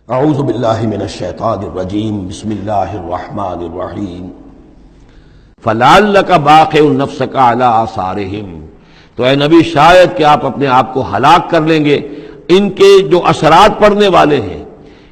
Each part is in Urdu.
اعوذ باللہ من الشیطان الرجیم بسم اللہ الرحمن الرحیم فلعلک باخع نفسک علی آثارہم، تو اے نبی شاید کہ آپ اپنے آپ کو ہلاک کر لیں گے ان کے جو اثرات پڑنے والے ہیں،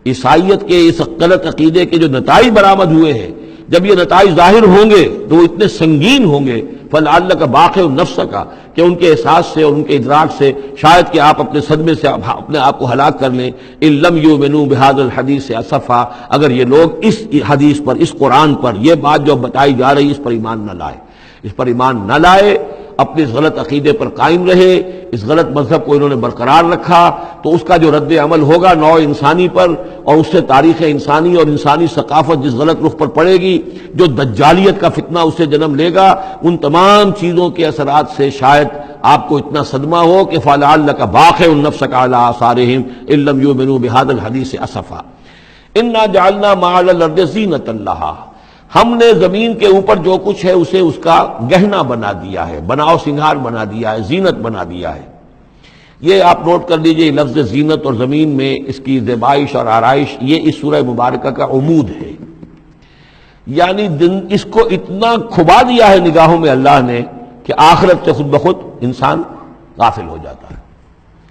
عیسائیت کے اس غلط عقیدے کے جو نتائج برآمد ہوئے ہیں، جب یہ نتائج ظاہر ہوں گے تو اتنے سنگین ہوں گے فلعلک باخع نفسک کہ ان کے احساس سے اور ان کے ادراک سے شاید کہ آپ اپنے صدمے سے اپنے آپ کو ہلاک کر لیں۔ ان لم یؤمنوا بہذا الحدیث اسفا، اگر یہ لوگ اس حدیث پر، اس قرآن پر، یہ بات جو بتائی جا رہی اس پر ایمان نہ لائے، اس پر ایمان نہ لائے، اپنے اس غلط عقیدے پر قائم رہے، اس غلط مذہب کو انہوں نے برقرار رکھا، تو اس کا جو رد عمل ہوگا نوع انسانی پر، اور اس سے تاریخ انسانی اور انسانی ثقافت جس غلط رخ پر پڑے گی، جو دجالیت کا فتنہ اسے جنم لے گا، ان تمام چیزوں کے اثرات سے شاید آپ کو اتنا صدمہ ہو کہ فلعلک باخع نفسک علی آثارہم ان لم یؤمنوا بہذا الحدیث اسفا انا جعلنا ما علی الارض زینۃ لہا، ہم نے زمین کے اوپر جو کچھ ہے اسے اس کا گہنا بنا دیا ہے، بناؤ سنگھار بنا دیا ہے، زینت بنا دیا ہے۔ یہ آپ نوٹ کر لیجئے، لفظ زینت اور زمین میں اس کی زیبائش اور آرائش، یہ اس سورہ مبارکہ کا عمود ہے، یعنی اس کو اتنا کھبا دیا ہے نگاہوں میں اللہ نے کہ آخرت سے خود بخود انسان غافل ہو جاتا ہے۔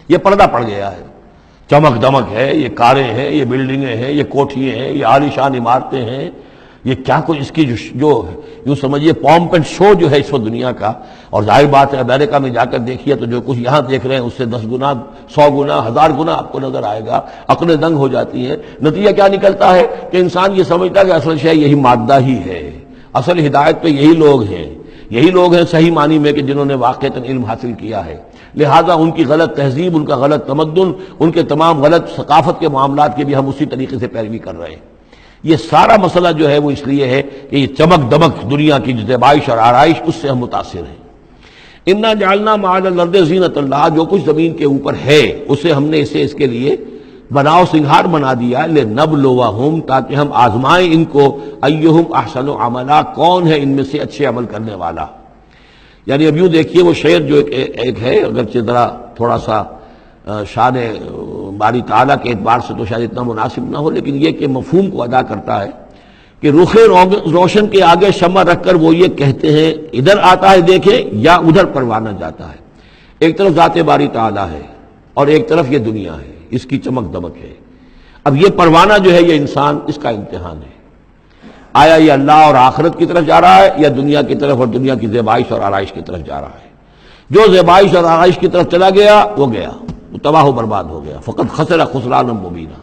یہ پردہ پڑ گیا ہے، چمک دمک ہے، یہ کاریں ہیں، یہ بلڈنگیں ہیں، یہ کوٹھیاں ہیں، یہ عالیشان عمارتیں ہیں، یہ کیا کچھ اس کی جو یوں سمجھیے پومپ اینڈ شو جو ہے اس وقت دنیا کا، اور ظاہر بات ہے امریکہ میں جا کر دیکھیے تو جو کچھ یہاں دیکھ رہے ہیں اس سے 10 گنا 100 گنا 1000 گنا آپ کو نظر آئے گا، عقلیں دنگ ہو جاتی ہیں۔ نتیجہ کیا نکلتا ہے کہ انسان یہ سمجھتا ہے کہ اصل شے یہی مادہ ہی ہے، اصل ہدایت پہ یہی لوگ ہیں، یہی لوگ ہیں صحیح معنی میں کہ جنہوں نے واقعتاً علم حاصل کیا ہے، لہذا ان کی غلط تہذیب، ان کا غلط تمدن، ان کے تمام غلط ثقافت کے معاملات کی بھی ہم اسی طریقے سے پیروی کر رہے ہیں۔ یہ سارا مسئلہ جو ہے وہ اس لیے ہے کہ یہ چمک دمک دنیا کی زیبائش اور آرائش، اس سے ہم متاثر ہیں۔ انا جعلنا ما علی الارض زینۃ لہا، جو کچھ زمین کے اوپر ہے اسے ہم نے اس کے لیے بناؤ سنگھار بنا دیا، لنبلوہم، تاکہ ہم آزمائیں ان کو، ایہم احسن عملا، کون ہے ان میں سے اچھے عمل کرنے والا۔ یعنی اب یوں دیکھیے وہ شعر جو ایک ہے، اگرچہ ذرا تھوڑا سا شان باری تعالیٰ کے اعتبار سے تو شاید اتنا مناسب نہ ہو، لیکن یہ کہ مفہوم کو ادا کرتا ہے کہ رخ روشن کے آگے شمع رکھ کر وہ یہ کہتے ہیں ادھر آتا ہے دیکھیں یا ادھر پروانہ جاتا ہے۔ ایک طرف ذات باری تعالیٰ ہے اور ایک طرف یہ دنیا ہے، اس کی چمک دمک ہے۔ اب یہ پروانہ جو ہے یہ انسان، اس کا امتحان ہے، آیا یہ اللہ اور آخرت کی طرف جا رہا ہے یا دنیا کی طرف اور دنیا کی زیبائش اور آرائش کی طرف جا رہا ہے۔ جو زیبائش اور آرائش کی طرف چلا گیا وہ گیا، وہ تباہ و برباد ہو گیا، فقط خسر خسرانا مبینا۔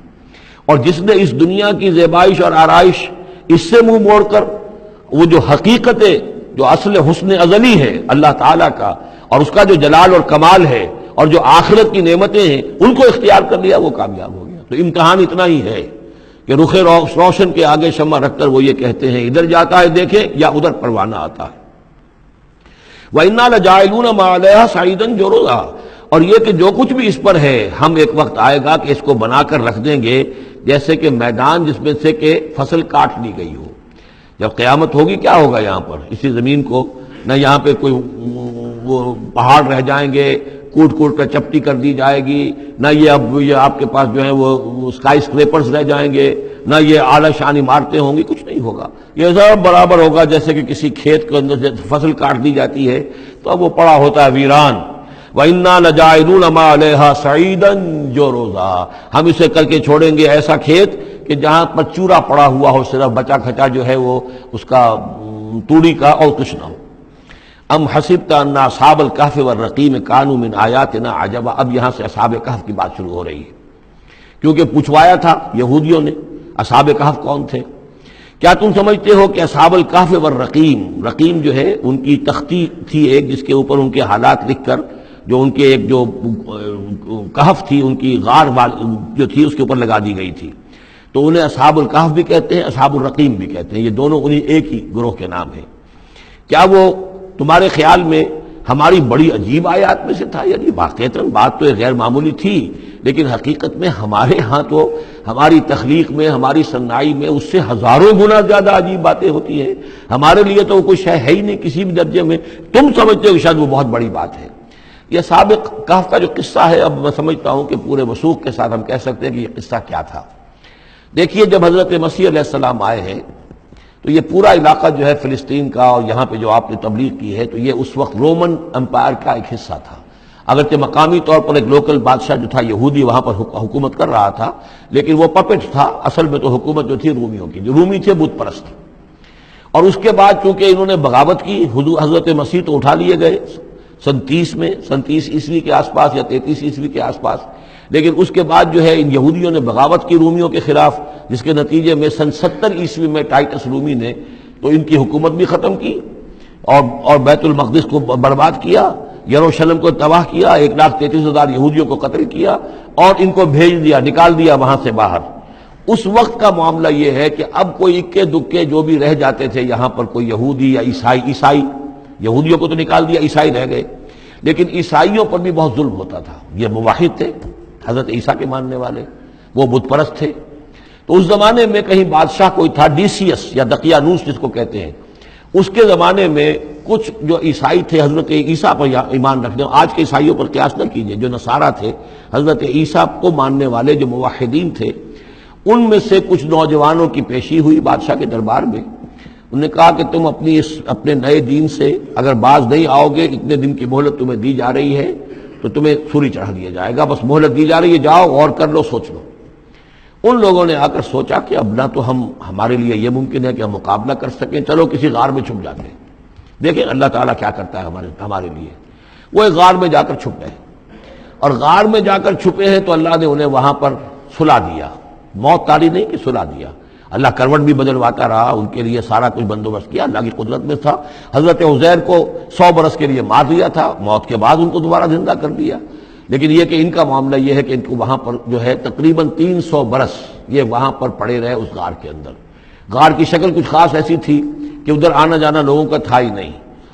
اور جس نے اس دنیا کی زیبائش اور آرائش اس سے منہ موڑ کر وہ جو حقیقت، جو اصل حسن ازلی ہے اللہ تعالیٰ کا، اور اس کا جو جلال اور کمال ہے، اور جو آخرت کی نعمتیں ہیں ان کو اختیار کر لیا، وہ کامیاب ہو گیا۔ تو امتحان اتنا ہی ہے کہ رخ روشن کے آگے شمع رکھ کر وہ یہ کہتے ہیں ادھر جاتا ہے دیکھیں یا ادھر پروانہ آتا ہے۔ وَإِنَّا لَجَاعِلُونَ مَا عَلَيْهَا صَعِيدًا جُرُزًا، اور یہ کہ جو کچھ بھی اس پر ہے ہم ایک وقت آئے گا کہ اس کو بنا کر رکھ دیں گے جیسے کہ میدان جس میں سے کہ فصل کاٹ لی گئی ہو۔ جب قیامت ہوگی کیا ہوگا یہاں پر اسی زمین کو، نہ یہاں پہ کوئی وہ پہاڑ رہ جائیں گے کوٹ کوٹ کر چپٹی کر دی جائے گی، نہ یہ آپ کے پاس جو ہے وہ اسکائی اسکریپرز رہ جائیں گے، نہ یہ اعلیٰ شان عمارتیں ہوں گی، کچھ نہیں ہوگا۔ یہ سب برابر ہوگا جیسے کہ کسی کھیت کے اندر سے فصل کاٹ دی جاتی ہے تو اب وہ پڑا ہوتا ہے ویران۔ وَإِنَّا لَجَاعِلُونَ مَا عَلَيْهَا صَعِيدًا جُرُزًا، ہم اسے کر کے چھوڑیں گے ایسا کھیت کہ جہاں پر چورا پڑا ہوا ہو، صرف بچا کھچا جو ہے وہ اس کا توڑی کا اور کچھ نہ ہو۔ ام حسبت ان اصحاب الکہف والرقیم کانوا من آیاتنا عجبا، اب یہاں سے اصحاب کہف کی بات شروع ہو رہی ہے، کیونکہ پوچھوایا تھا یہودیوں نے اصحاب کہف کون تھے۔ کیا تم سمجھتے ہو کہ اصحاب الکہف والرقیم، رقیم جو ہے ان کی تختی تھی ایک جس کے اوپر ان کے حالات لکھ کر، جو ان کے ایک جو کہف تھی ان کی غار جو تھی اس کے اوپر لگا دی گئی تھی، تو انہیں اصحاب الکہف بھی کہتے ہیں، اصحاب الرقیم بھی کہتے ہیں، یہ دونوں انہیں ایک ہی گروہ کے نام ہیں۔ کیا وہ تمہارے خیال میں ہماری بڑی عجیب آیات میں سے تھا؟ یعنی واقعتاً بات تو غیر معمولی تھی، لیکن حقیقت میں ہمارے ہاں تو ہماری تخلیق میں، ہماری صنائی میں اس سے ہزاروں گنا زیادہ عجیب باتیں ہوتی ہیں۔ ہمارے لیے تو وہ کچھ ہے ہی نہیں کسی بھی درجے میں، تم سمجھتے ہو کہ شاید وہ بہت بڑی بات ہے۔ یہ سابق کہف کا جو قصہ ہے، اب میں سمجھتا ہوں کہ پورے وثوق کے ساتھ ہم کہہ سکتے ہیں کہ یہ قصہ کیا تھا۔ دیکھیے جب حضرت مسیح علیہ السلام آئے ہیں تو یہ پورا علاقہ جو ہے فلسطین کا اور یہاں پہ جو آپ نے تبلیغ کی ہے تو یہ اس وقت رومن امپائر کا ایک حصہ تھا. اگرچہ مقامی طور پر ایک لوکل بادشاہ جو تھا یہودی وہاں پر حکومت کر رہا تھا، لیکن وہ پپٹ تھا، اصل میں تو حکومت جو تھی رومیوں کی، جو رومی تھے بت پرست. اور اس کے بعد چونکہ انہوں نے بغاوت کی، حضرت مسیح تو اٹھا لیے گئے سن 30 عیسوی کے آس پاس یا 33 عیسوی کے آس پاس، لیکن اس کے بعد جو ہے ان یہودیوں نے بغاوت کی رومیوں کے خلاف، جس کے نتیجے میں سن 70 عیسوی میں ٹائٹس رومی نے تو ان کی حکومت بھی ختم کی اور بیت المقدس کو برباد کیا، یروشلم کو تباہ کیا، 1,33,000 یہودیوں کو قتل کیا اور ان کو بھیج دیا، نکال دیا وہاں سے باہر. اس وقت کا معاملہ یہ ہے کہ اب کوئی اکے دکے جو بھی رہ جاتے تھے یہاں پر، کوئی یہودی یا عیسائی، یہودیوں کو تو نکال دیا، عیسائی رہ گئے، لیکن عیسائیوں پر بھی بہت ظلم ہوتا تھا. یہ موحد تھے، حضرت عیسیٰ کے ماننے والے، وہ بت پرست تھے. تو اس زمانے میں کہیں بادشاہ کوئی تھا ڈیسیس یا دقیانوس جس کو کہتے ہیں، اس کے زمانے میں کچھ جو عیسائی تھے حضرت عیسیٰ پر ایمان رکھنے، آج کے عیسائیوں پر قیاس نہ کیجئے، جو نصارہ تھے حضرت عیسیٰ کو ماننے والے جو موحدین تھے، ان میں سے کچھ نوجوانوں کی پیشی ہوئی بادشاہ کے دربار میں. انہوں نے کہا کہ تم اپنے نئے دین سے اگر باز نہیں آؤ گے، اتنے دن کی مہلت تمہیں دی جا رہی ہے تو تمہیں سولی چڑھا دیا جائے گا، بس مہلت دی جا رہی ہے، جاؤ غور کر لو، سوچ لو. ان لوگوں نے آ کر سوچا کہ اب نہ تو ہمارے لیے یہ ممکن ہے کہ ہم مقابلہ کر سکیں، چلو کسی غار میں چھپ جاتے ہیں، دیکھیں اللہ تعالیٰ کیا کرتا ہے ہمارے لیے. وہ ایک غار میں جا کر چھپ گئے، اور غار میں جا کر چھپے ہیں تو اللہ نے انہیں وہاں پر سلا دیا، موت تاری نہیں کہ سلا دیا. اللہ کروٹ بھی بدلواتا رہا، ان کے لیے سارا کچھ بندوبست کیا، اللہ کی قدرت میں تھا. حضرت عزیر کو 100 برس کے لیے مار دیا تھا، موت کے بعد ان کو دوبارہ زندہ کر دیا. لیکن یہ کہ ان کا معاملہ یہ ہے کہ ان کو وہاں پر جو ہے تقریباً 300 برس یہ وہاں پر پڑے رہے اس غار کے اندر. غار کی شکل کچھ خاص ایسی تھی کہ ادھر آنا جانا لوگوں کا تھا ہی نہیں.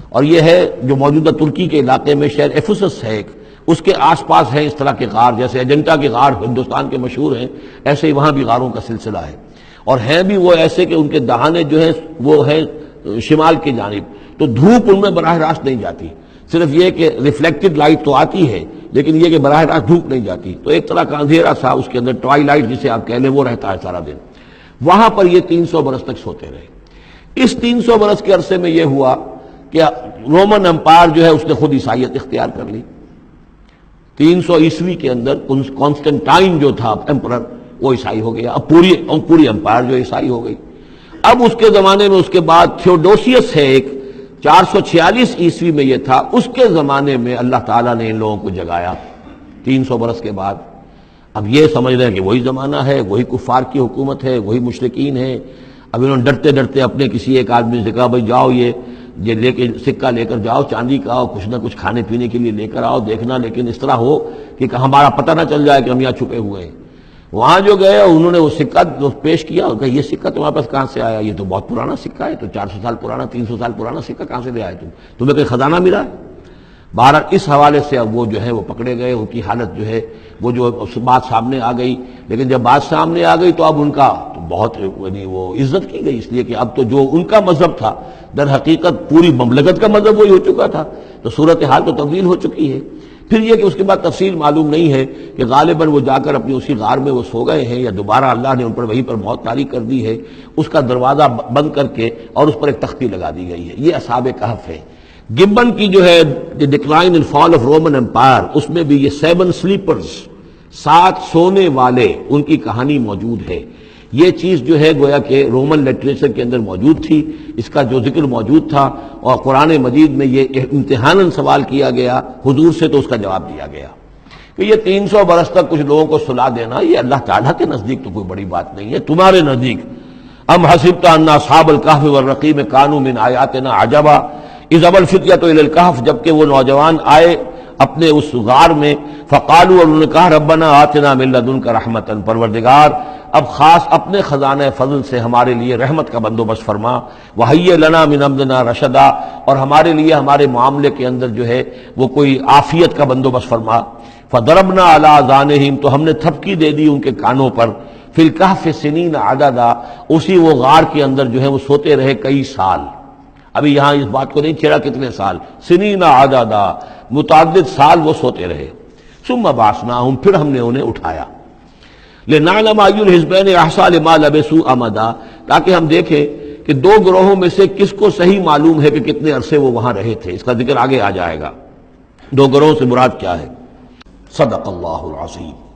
اور یہ ہے جو موجودہ ترکی کے علاقے میں شہر ایفسس ہے ایک، اس کے آس پاس ہیں اس طرح کے غار، جیسے اجنٹا کے غار ہندوستان کے مشہور ہیں، ایسے ہی وہاں بھی غاروں کا سلسلہ ہے. اور ہیں بھی وہ ایسے کہ ان کے دہانے جو ہیں وہ ہیں شمال کی جانب، تو دھوپ ان میں براہ راست نہیں جاتی، صرف یہ کہ ریفلیکٹڈ لائٹ تو آتی ہے لیکن یہ کہ براہ راست دھوپ نہیں جاتی. تو ایک طرح کا اندھیرا سا اس کے اندر، ٹوائی لائٹ جسے آپ کہہ لیں، وہ رہتا ہے سارا دن. وہاں پر یہ 300 برس تک سوتے رہے. اس 300 برس کے عرصے میں یہ ہوا کہ رومن امپائر جو ہے اس نے خود عیسائیت اختیار کر لی. 300 عیسوی کے اندر کانسٹنٹائن جو تھا ایمپرر، وہ عیسائی ہو گیا. اب پوری امپائر جو عیسائی ہو گئی. اب اس کے زمانے میں اس کے بعد تھیوڈوسیس ہے ایک، 446 عیسوی میں یہ تھا، اس کے زمانے میں اللہ تعالیٰ نے ان لوگوں کو جگایا 300 برس کے بعد. اب یہ سمجھ رہے ہیں کہ وہی زمانہ ہے، وہی کفار کی حکومت ہے، وہی مشرکین ہیں. اب انہوں نے ڈرتے ڈرتے اپنے کسی ایک آدمی سے کہا بھائی جاؤ یہ لے کے سکہ لے کر جاؤ، چاندی کا، کچھ نہ کچھ کھانے پینے کے لیے لے کر آؤ، دیکھنا لیکن اس طرح ہو کہ ہمارا پتہ نہ چل جائے کہ ہم یہاں چھپے ہوئے ہیں. وہاں جو گئے انہوں نے وہ سکہ پیش کیا اور کہا یہ سکہ تمہارے پاس کہاں سے آیا؟ یہ تو بہت پرانا سکہ ہے، تو 400 سال پرانا، 300 سال پرانا سکہ کہاں سے لے آئے تمہیں کوئی خزانہ ملا ہے؟ بہرحال اس حوالے سے اب وہ جو ہے وہ پکڑے گئے. ان کی حالت جو ہے وہ جو بات سامنے آ گئی، لیکن جب بات سامنے آ گئی تو اب ان کا تو بہت یعنی وہ عزت کی گئی، اس لیے کہ اب تو جو ان کا مذہب تھا در حقیقت پوری مملکت کا مذہب وہی ہو چکا تھا، تو صورتحال تو تبدیل ہو چکی ہے. پھر یہ کہ اس کے بعد تفصیل معلوم نہیں ہے کہ غالباً وہ جا کر اپنی اسی غار میں وہ سو گئے ہیں یا دوبارہ اللہ نے ان پر وہیں پر موت طاری کر دی ہے، اس کا دروازہ بند کر کے اور اس پر ایک تختی لگا دی گئی ہے. یہ اصحاب کہف ہے. گبن کی جو ہے decline and fall of Roman empire, اس میں بھی یہ 7 سلیپرز، 7 سونے والے، ان کی کہانی موجود ہے. یہ چیز جو ہے گویا کہ رومن لٹریچر کے اندر موجود تھی، اس کا جو ذکر موجود تھا، اور قرآن مجید میں یہ امتحاناً سوال کیا گیا حضور سے تو اس کا جواب دیا گیا کہ یہ 300 برس تک کچھ لوگوں کو سلا دینا یہ اللہ تعالیٰ کے نزدیک تو کوئی بڑی بات نہیں ہے، تمہارے نزدیک ام حسبت ان اصحاب الکہف والرقیم کانوا من آیاتنا عجبا اذ ابى الفتية الى الكهف، جبکہ وہ نوجوان آئے اپنے اس غار میں، فقالوا، اور انہوں نے کہا ربنا آتنا من لدنک رحمتا، پروردگار اب خاص اپنے خزانہ فضل سے ہمارے لیے رحمت کا بندوبست فرما، وہیئ لنا من امرنا رشدا، اور ہمارے لیے ہمارے معاملے کے اندر جو ہے وہ کوئی عافیت کا بندوبست فرما. فضربنا علی آذانہم، تو ہم نے تھپکی دے دی ان کے کانوں پر، فی الکہف سنین عددا، اسی وہ غار کے اندر جو ہے وہ سوتے رہے کئی سال. ابھی یہاں اس بات کو نہیں چھیڑا کتنے سال، سنین عددا، متعدد سال وہ سوتے رہے. ثم بعثناہم، پھر ہم نے انہیں اٹھایا. لنعلم ای الحزبین احصیٰ لما لبثوا امدا، تاکہ ہم دیکھیں کہ دو گروہوں میں سے کس کو صحیح معلوم ہے کہ کتنے عرصے وہ وہاں رہے تھے۔ اس کا ذکر آگے آ جائے گا، دو گروہوں سے مراد کیا ہے۔ صدق اللہ العظیم۔